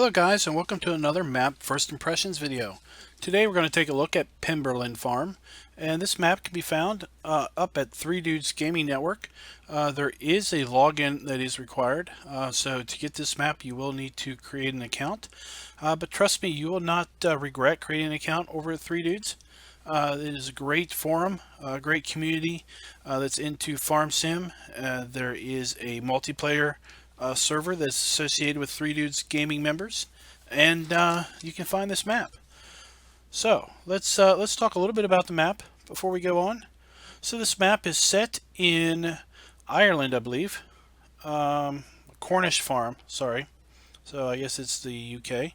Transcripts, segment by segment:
Hello guys, and welcome to another map first impressions video. Today we're going to take a look at PemberlanFarm, and this map can be found up at 3 Dudes Gaming Network. There is a login that is required, so to get this map you will need to create an account. But trust me, you will not regret creating an account over at 3 Dudes. It is a great forum, a great community that's into farm sim. There is a multiplayer server that's associated with 3 Dudes Gaming members, and you can find this map. So let's talk a little bit about the map before we go on. So this map is set in Ireland, I believe. Cornish farm, sorry. So I guess it's the UK.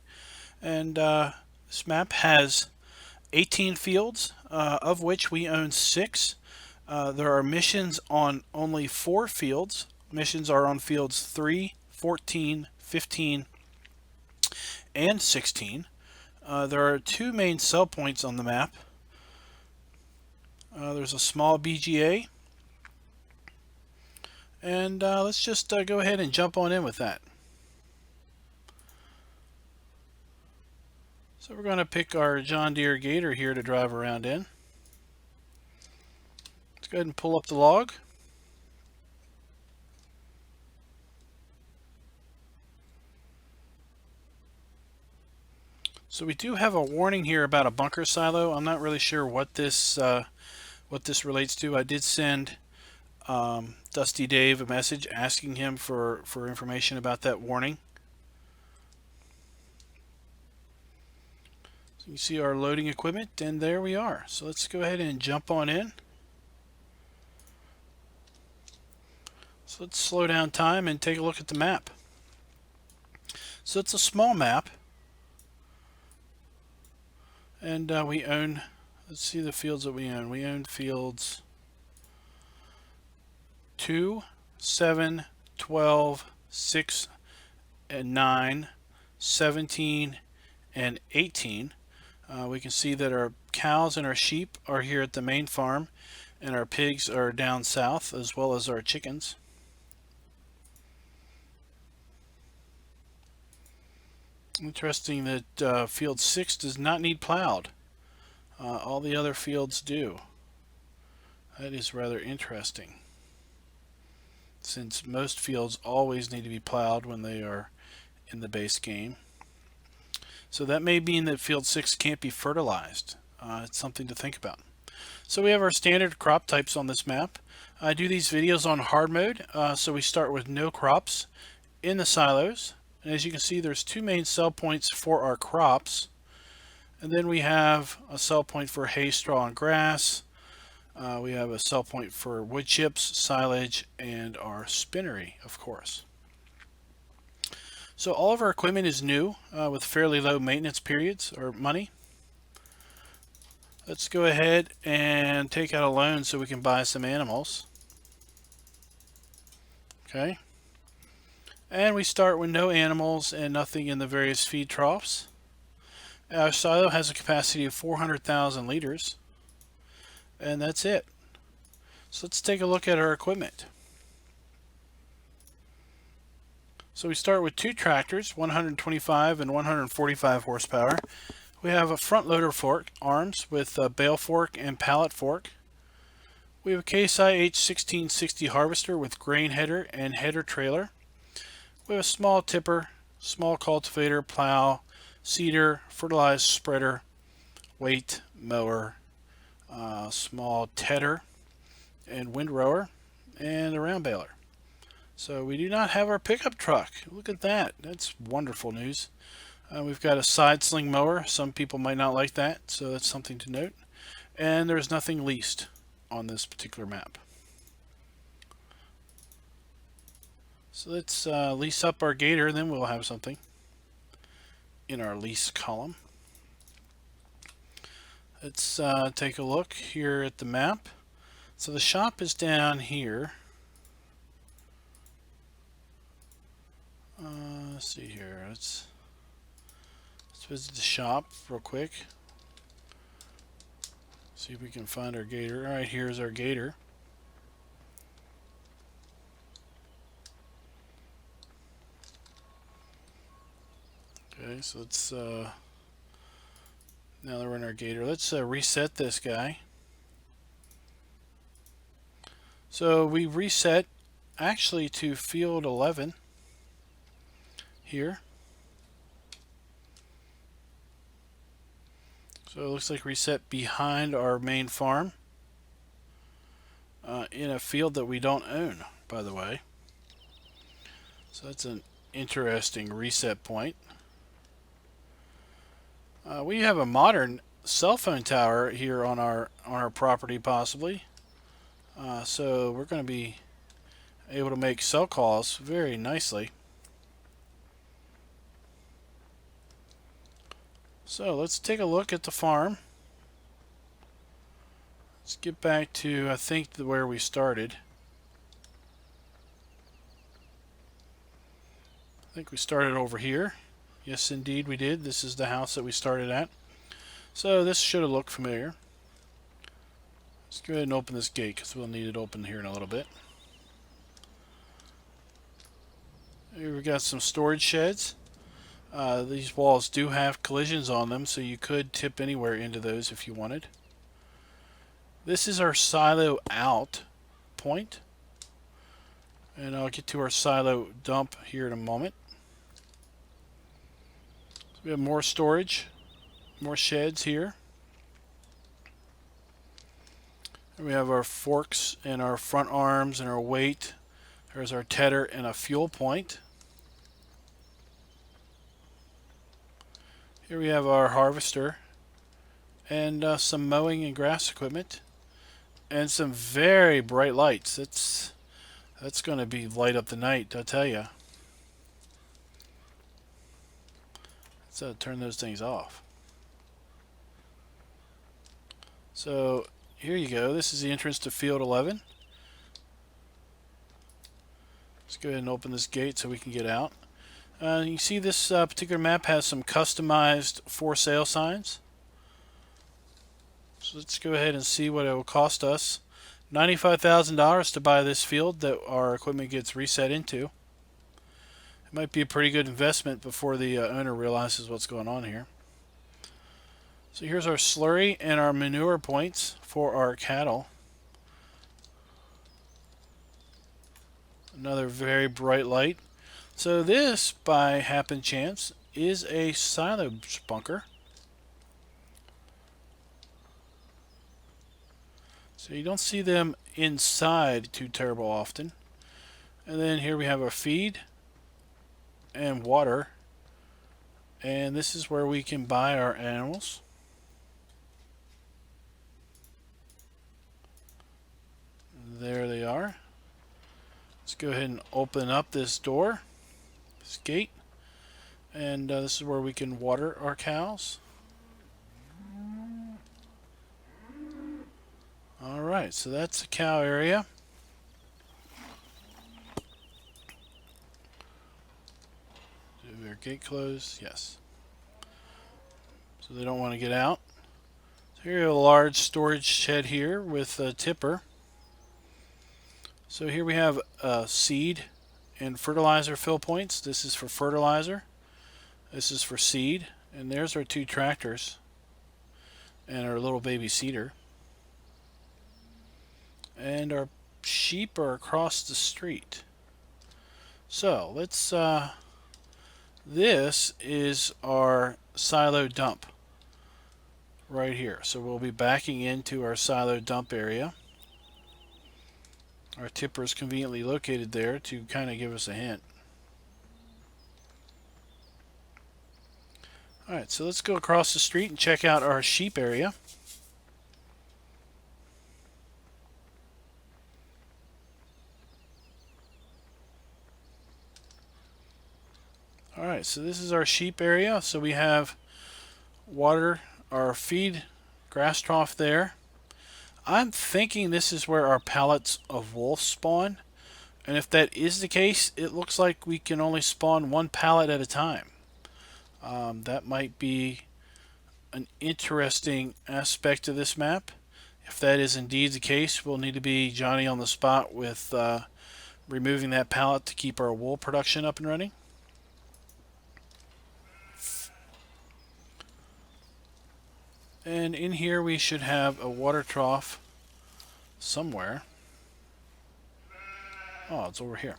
And this map has 18 fields, of which we own 6. There are missions on only 4 fields. Missions are on fields 3, 14, 15, and 16. There are 2 main sell points on the map. There's a small BGA. And let's just go ahead and jump on in with that. So we're going to pick our John Deere Gator here to drive around in. Let's go ahead and pull up the log. So we do have a warning here about a bunker silo. I'm not really sure what this relates to. I did send Dusty Dave a message asking him for information about that warning. So you see our loading equipment, and there we are. So let's go ahead and jump on in. So let's slow down time and take a look at the map. So it's a small map. And we own, let's see the fields that we own. We own fields 2, 7, 12, 6, and 9, 17, and 18. We can see that our cows and our sheep are here at the main farm, and our pigs are down south, as well as our chickens. Interesting that field 6 does not need plowed. All the other fields do. That is rather interesting, since most fields always need to be plowed when they are in the base game. So that may mean that field 6 can't be fertilized. It's something to think about. So we have our standard crop types on this map. I do these videos on hard mode, so we start with no crops in the silos. And as you can see, there's 2 main sell points for our crops. And then we have a sell point for hay, straw, and grass. We have a sell point for wood chips, silage, and our spinnery, of course. So all of our equipment is new with fairly low maintenance periods or money. Let's go ahead and take out a loan so we can buy some animals. Okay. And we start with no animals and nothing in the various feed troughs. Our silo has a capacity of 400,000 liters. And that's it. So let's take a look at our equipment. So we start with 2 tractors, 125 and 145 horsepower. We have a front loader fork arms with a bale fork and pallet fork. We have a Case IH 1660 harvester with grain header and header trailer. We have a small tipper, small cultivator, plow, seeder, fertilized spreader, weight, mower, small tedder, and windrower, and a round baler. So we do not have our pickup truck. Look at that. That's wonderful news. We've got a side sling mower. Some people might not like that, so that's something to note. And there's nothing leased on this particular map. So let's lease up our Gator, then we'll have something in our lease column. Let's take a look here at the map. So the shop is down here. Let's see here. Let's visit the shop real quick. See if we can find our Gator. All right, here's our Gator. Okay, so let's now that we're in our gator, let's reset this guy. So we reset actually to field 11 here. So it looks like reset behind our main farm in a field that we don't own, by the way. So that's an interesting reset point. We have a modern cell phone tower here on our property, possibly. So we're going to be able to make cell calls very nicely. So let's take a look at the farm. Let's get back to, I think, where we started. I think we started over here. Yes, indeed we did. This is the house that we started at. So this should have looked familiar. Let's go ahead and open this gate because we'll need it open here in a little bit. Here we got some storage sheds. These walls do have collisions on them, so you could tip anywhere into those if you wanted. This is our silo out point, and I'll get to our silo dump here in a moment. So we have more storage, more sheds here. And we have our forks and our front arms and our weight. There's our tedder and a fuel point. Here we have our harvester and some mowing and grass equipment and some very bright lights. That's going to be light up the night, I'll tell you. Let's turn those things off. So here you go. This is the entrance to field 11. Let's go ahead and open this gate so we can get out. You can see this particular map has some customized for sale signs. So let's go ahead and see what it will cost us. $95,000 to buy this field that our equipment gets reset into. It might be a pretty good investment before the owner realizes what's going on here. So here's our slurry and our manure points for our cattle. Another very bright light. So this, by happen chance, is a silo bunker. So you don't see them inside too terrible often. And then here we have our feed and water. And this is where we can buy our animals. There they are. Let's go ahead and open up this door. This gate, and this is where we can water our cows. Alright, so that's the cow area. Do their gate closed? Yes. So they don't want to get out. So here you have a large storage shed here with a tipper. So here we have seed and fertilizer fill points. This is for fertilizer. This is for seed. And there's our two tractors and our little baby seeder. And our sheep are across the street. So let's this is our silo dump right here. So we'll be backing into our silo dump area. Our tipper is conveniently located there to kind of give us a hint. Alright, so let's go across the street and check out our sheep area. Alright, so this is our sheep area. So we have water, our feed grass trough there. I'm thinking this is where our pallets of wool spawn. And if that is the case, it looks like we can only spawn one pallet at a time. That might be an interesting aspect of this map. If that is indeed the case, we'll need to be Johnny on the spot with removing that pallet to keep our wool production up and running. And in here we should have a water trough somewhere. Oh, it's over here.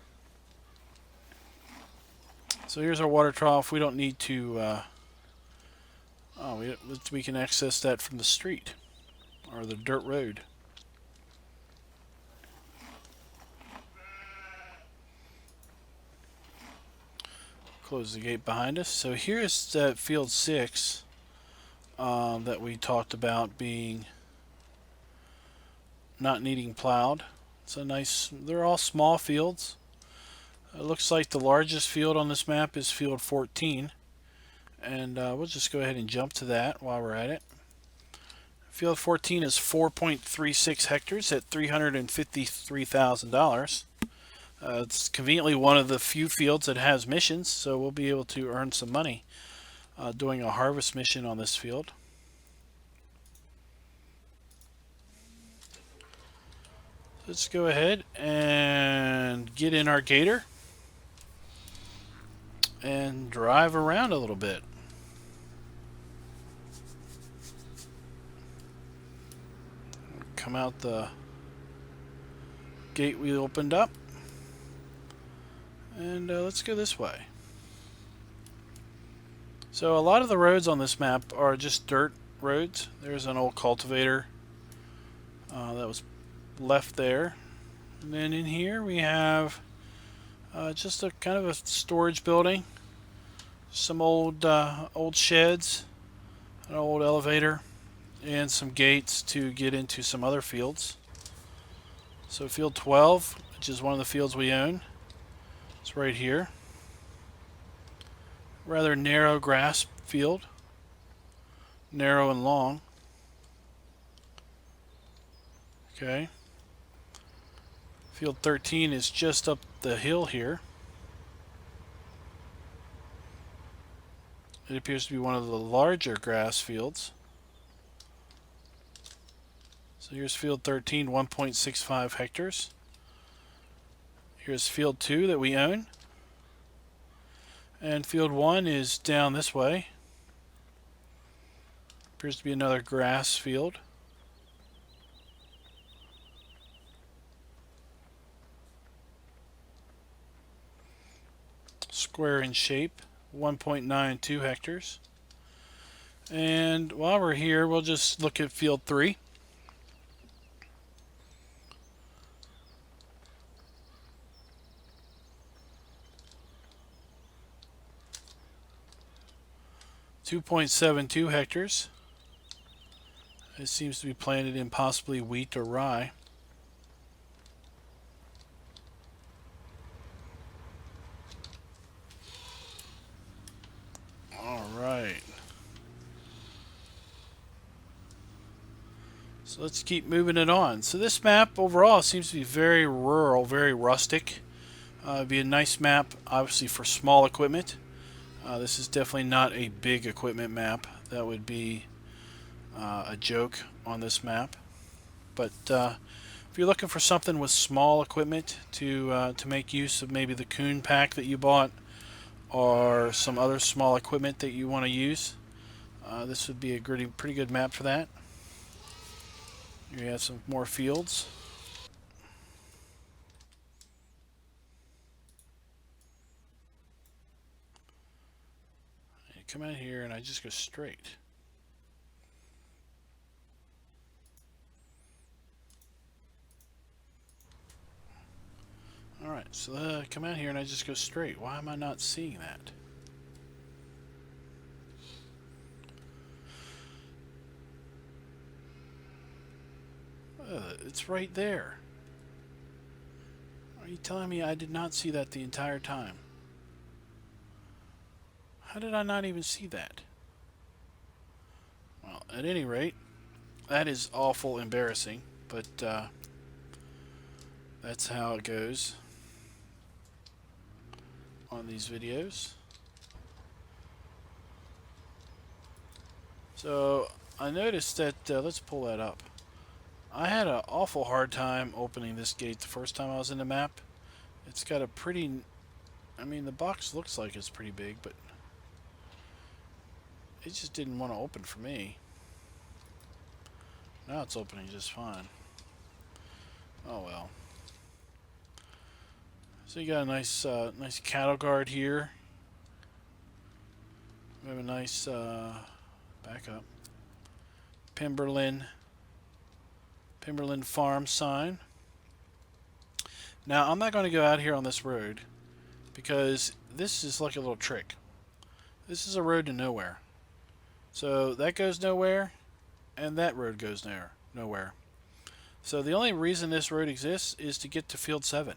So here's our water trough. We don't need to... we can access that from the street or the dirt road. Close the gate behind us. So here's that field 6 that we talked about being not needing plowed. It's a nice, they're all small fields. It looks like the largest field on this map is field 14, and we'll just go ahead and jump to that while we're at it. Field 14 is 4.36 hectares at $353,000. It's conveniently one of the few fields that has missions, so we'll be able to earn some money doing a harvest mission on this field. Let's go ahead and get in our gator and drive around a little bit. Come out the gate we opened up, and let's go this way. So a lot of the roads on this map are just dirt roads. There's an old cultivator that was left there, and then in here we have just a kind of a storage building, some old sheds, an old elevator, and some gates to get into some other fields. So field 12, which is one of the fields we own, it's right here. Rather narrow grass field, narrow and long. Okay. Field 13 is just up the hill here. It appears to be one of the larger grass fields. So here's field 13, 1.65 hectares. Here's field 2 that we own. And field 1 is down this way. Appears to be another grass field. Square in shape, 1.92 hectares. And while we're here, we'll just look at field 3. .72 hectares. It seems to be planted in possibly wheat or rye. Alright. So let's keep moving it on. So this map overall seems to be very rural, very rustic. It'd be a nice map, obviously, for small equipment. This is definitely not a big equipment map. That would be a joke on this map. But if you're looking for something with small equipment to make use of maybe the coon pack that you bought or some other small equipment that you want to use, this would be a pretty good map for that. Here you have some more fields. You come out here and I just go straight. Alright, so come out here and I just go straight. Why am I not seeing that? It's right there. Are you telling me I did not see that the entire time? How did I not even see that? Well, at any rate, that is awful embarrassing, but that's how it goes on these videos. So I noticed that, let's pull that up. I had an awful hard time opening this gate the first time I was in the map. It's got a pretty, I mean, the box looks like it's pretty big, but it just didn't want to open for me. Now it's opening just fine. Oh well. So you got a nice cattle guard here. We have a nice backup PemberlanFarm sign. Now I'm not going to go out here on this road because this is like a little trick. This is a road to nowhere. So that goes nowhere, and that road goes nowhere. So the only reason this road exists is to get to field 7.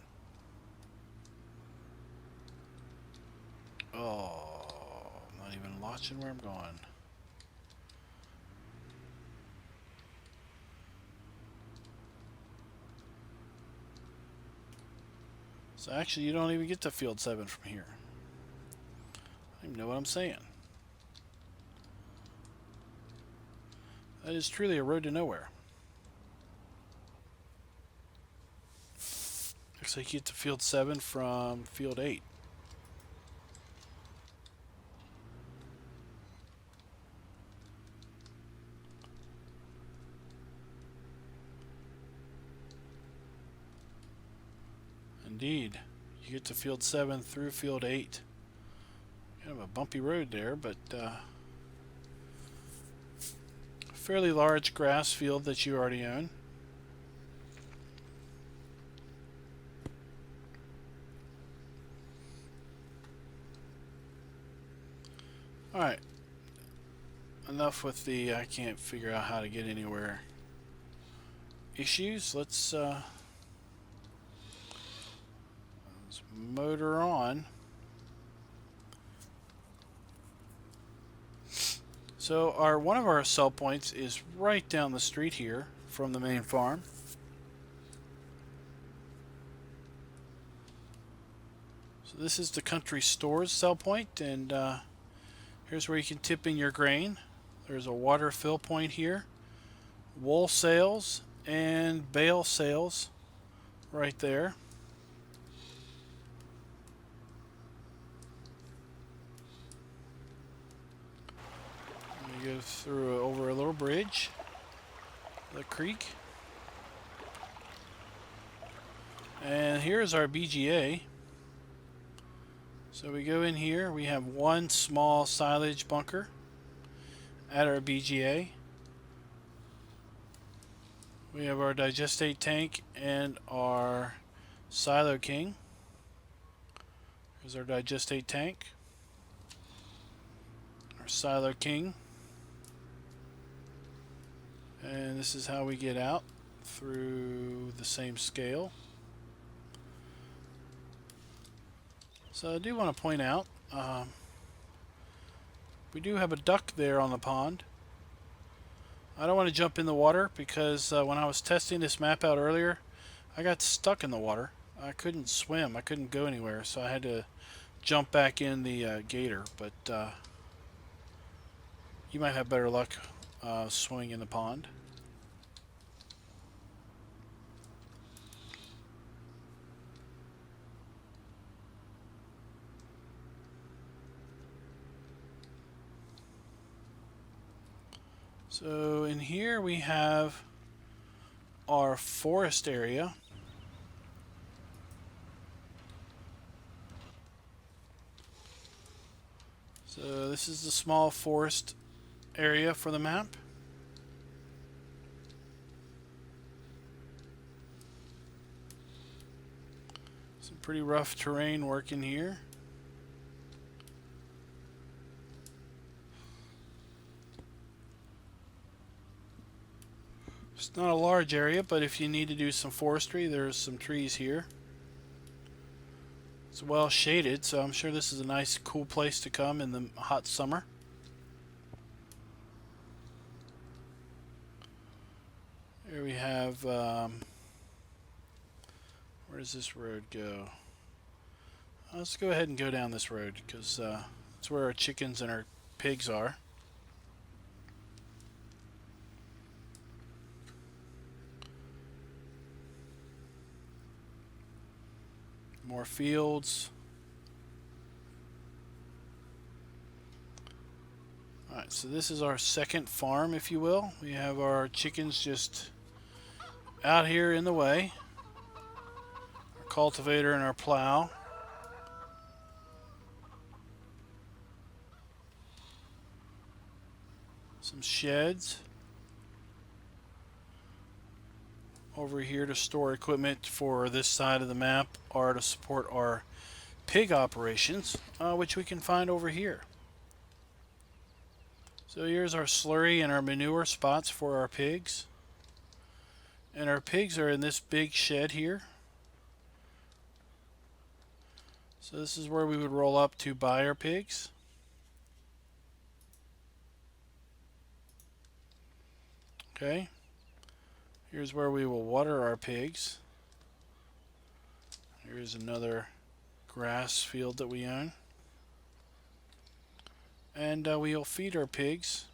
Oh, I'm not even watching where I'm going. So actually you don't even get to field 7 from here. I don't even know what I'm saying. That is truly a road to nowhere. Looks like you get to field 7 from field 8. Indeed. You get to field 7 through field 8. Kind of a bumpy road there, but fairly large grass field that you already own. Alright. Enough with the I can't figure out how to get anywhere issues. Let's motor on. So one of our sell points is right down the street here from the main farm. So this is the country stores sell point, and here's where you can tip in your grain. There's a water fill point here, wool sales and bale sales right there. You go through over a little bridge, the creek, and here's our BGA. So we go in here, we have one small silage bunker at our BGA. We have our digestate tank and our silo king. Here's our digestate tank, our silo king. And this is how we get out through the same scale. So I do want to point out, we do have a duck there on the pond. I don't want to jump in the water because when I was testing this map out earlier, I got stuck in the water. I couldn't swim. I couldn't go anywhere, so I had to jump back in the gator. But you might have better luck swimming in the pond. So in here we have our forest area. So this is the small forest area for the map. Some pretty rough terrain working here. It's not a large area, but if you need to do some forestry, there's some trees here. It's well shaded, so I'm sure this is a nice, cool place to come in the hot summer. Here we have, where does this road go? Let's go ahead and go down this road, because that's where our chickens and our pigs are. More fields. Alright, Alright, so this is our second farm, if you will. We have our chickens just out here in the way. Our cultivator and our plow. Some sheds. Over here to store equipment for this side of the map or to support our pig operations, which we can find over here. So here's our slurry and our manure spots for our pigs. And our pigs are in this big shed here. So this is where we would roll up to buy our pigs. Okay. Here's where we will water our pigs. Here's another grass field that we own. And we'll feed our pigs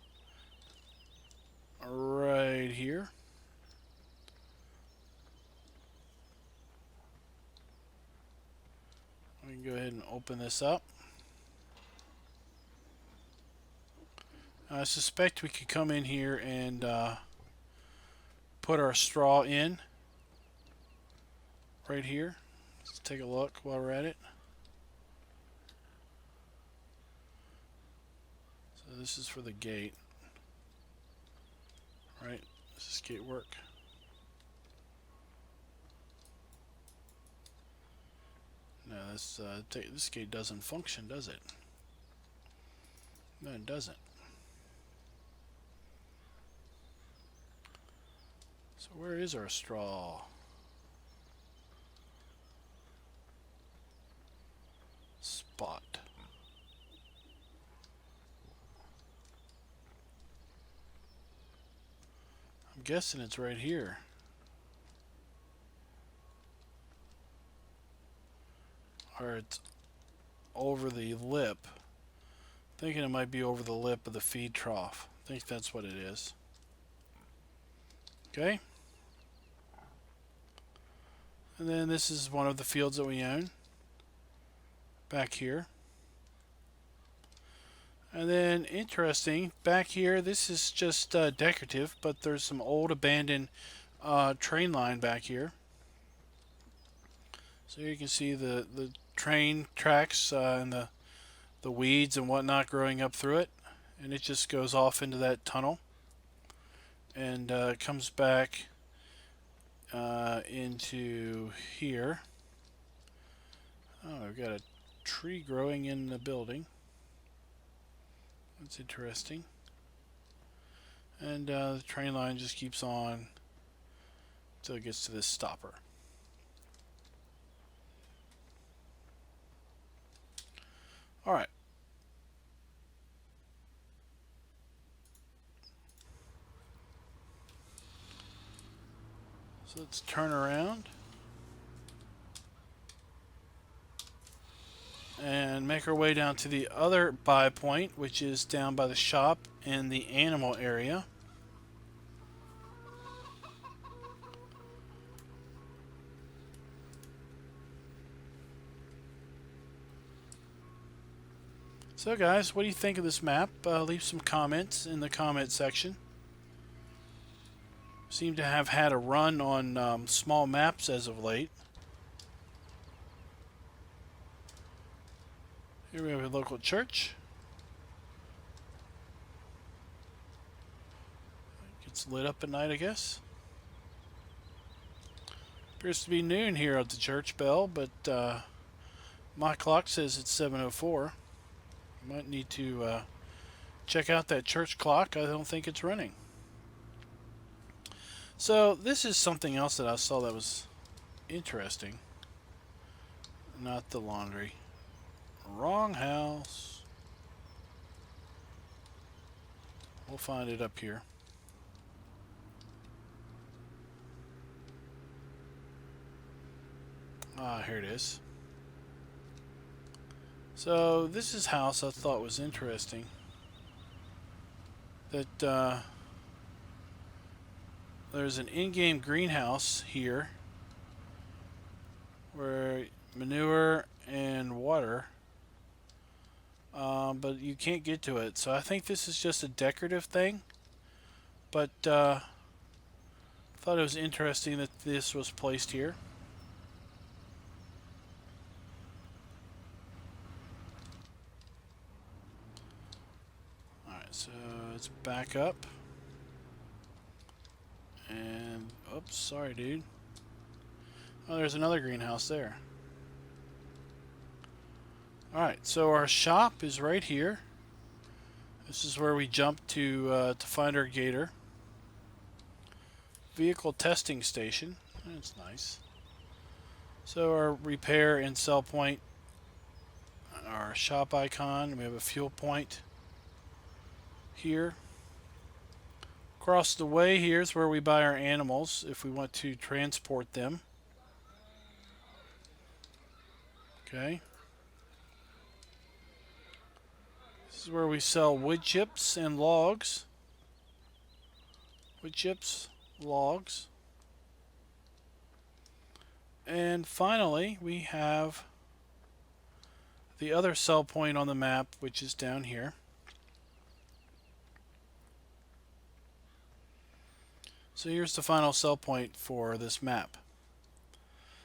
right here. We can go ahead and open this up. I suspect we could come in here and put our straw in right here. Let's take a look while we're at it. So this is for the gate. Right? Does this gate work? No, this gate doesn't function, does it? No, it doesn't. So where is our straw? Spot. I'm guessing it's right here. Or it's over the lip. Thinking it might be over the lip of the feed trough. I think that's what it is. Okay. And then this is one of the fields that we own. Back here. And then interesting, back here, this is just decorative, but there's some old abandoned train line back here. So you can see the train tracks and the weeds and whatnot growing up through it, and it just goes off into that tunnel and comes back into here. Oh, we've got a tree growing in the building. That's interesting. And the train line just keeps on until it gets to this stopper. Alright. So let's turn around and make our way down to the other buy point, which is down by the shop in the animal area. So guys, what do you think of this map? Leave some comments in the comment section. Seem to have had a run on small maps as of late. Here we have a local church. It gets lit up at night, I guess. Appears to be noon here at the church bell, but my clock says it's 7:04. Might need to check out that church clock. I don't think it's running. So this is something else that I saw that was interesting. Not the laundry. Wrong house. We'll find it up here. Ah, here it is. So this is a house I thought was interesting. That there's an in-game greenhouse here where manure and water but you can't get to it. So I think this is just a decorative thing, but thought it was interesting that this was placed here. Alright, so let's back up. And, oops, sorry dude. Oh, there's another greenhouse there. Alright, so our shop is right here. This is where we jump to find our gator. Vehicle testing station. That's nice. So our repair and sell point. Our shop icon. We have a fuel point here. Across the way here is where we buy our animals if we want to transport them. Okay. This is where we sell wood chips and logs. Wood chips, logs. And finally, we have the other sell point on the map, which is down here. So here's the final sell point for this map.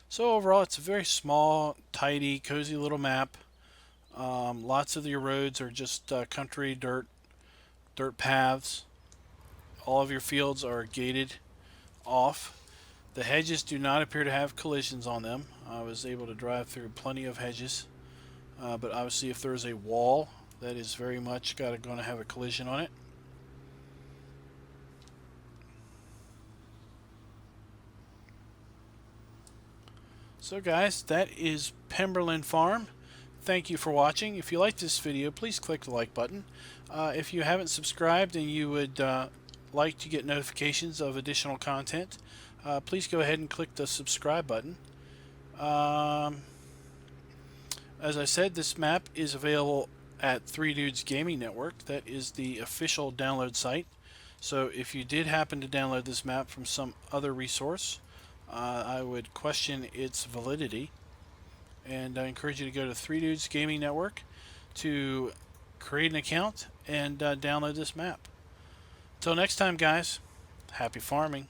So overall, it's a very small, tidy, cozy little map. Lots of your roads are just country, dirt paths. All of your fields are gated off. The hedges do not appear to have collisions on them. I was able to drive through plenty of hedges. But obviously if there's a wall, that is very much going to have a collision on it. So guys, that is PemberlanFarm. Thank you for watching. If you liked this video, please click the like button. If you haven't subscribed and you would like to get notifications of additional content, please go ahead and click the subscribe button. As I said, this map is available at 3 Dudes Gaming Network. That is the official download site. So if you did happen to download this map from some other resource, I would question its validity. And I encourage you to go to 3 Dudes Gaming Network to create an account and download this map. Until next time, guys, happy farming.